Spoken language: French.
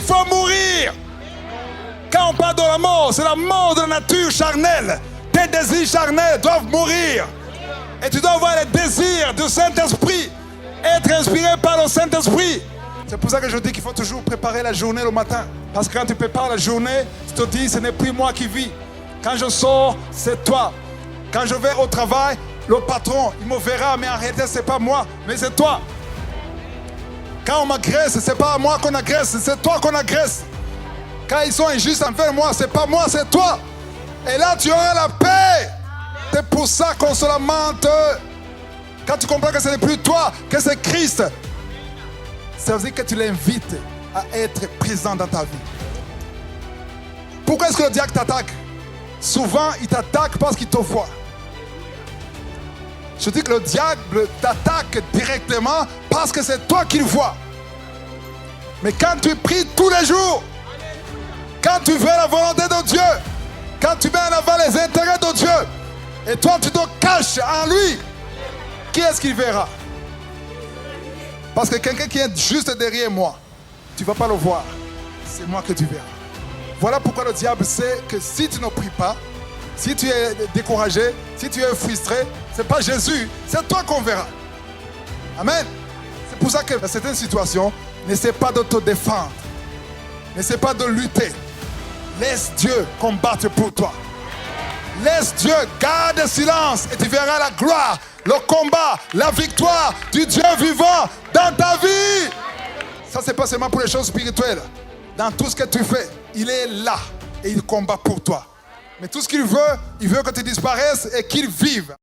faut mourir. Quand on parle de la mort, c'est la mort de la nature charnelle. Tes désirs charnels doivent mourir. Et tu dois avoir les désirs du Saint-Esprit. Être inspiré par le Saint-Esprit. C'est pour ça que je dis qu'il faut toujours préparer la journée le matin. Parce que quand tu prépares la journée, tu te dis, ce n'est plus moi qui vis. Quand je sors, c'est toi. Quand je vais au travail, le patron, il me verra, mais en réalité, ce n'est pas moi, mais c'est toi. Quand on m'agresse, ce n'est pas moi qu'on agresse, c'est toi qu'on agresse. Quand ils sont injustes envers moi, ce n'est pas moi, c'est toi. Et là, tu auras la paix. C'est pour ça qu'on se lamente. Quand tu comprends que ce n'est plus toi, que c'est Christ, ça veut dire que tu l'invites à être présent dans ta vie. Pourquoi est-ce que le diable t'attaque? Souvent, il t'attaque parce qu'il te voit. Je dis que le diable t'attaque directement parce que c'est toi qu'il voit. Mais quand tu pries tous les jours, quand tu veux la volonté de Dieu, quand tu mets en avant les intérêts de Dieu, et toi tu te caches en lui, qui est-ce qu'il verra? Parce que quelqu'un qui est juste derrière moi, tu ne vas pas le voir. C'est moi que tu verras. Voilà pourquoi le diable sait que si tu ne pries pas, si tu es découragé, si tu es frustré, ce n'est pas Jésus, c'est toi qu'on verra. Amen. C'est pour ça que dans certaines situations, n'essaie pas de te défendre. N'essaie pas de lutter. Laisse Dieu combattre pour toi. Laisse Dieu, garde silence et tu verras la gloire, le combat, la victoire du Dieu vivant dans ta vie. Ça, c'est pas seulement pour les choses spirituelles. Dans tout ce que tu fais, il est là et il combat pour toi. Mais tout ce qu'il veut, il veut que tu disparaisses et qu'il vive.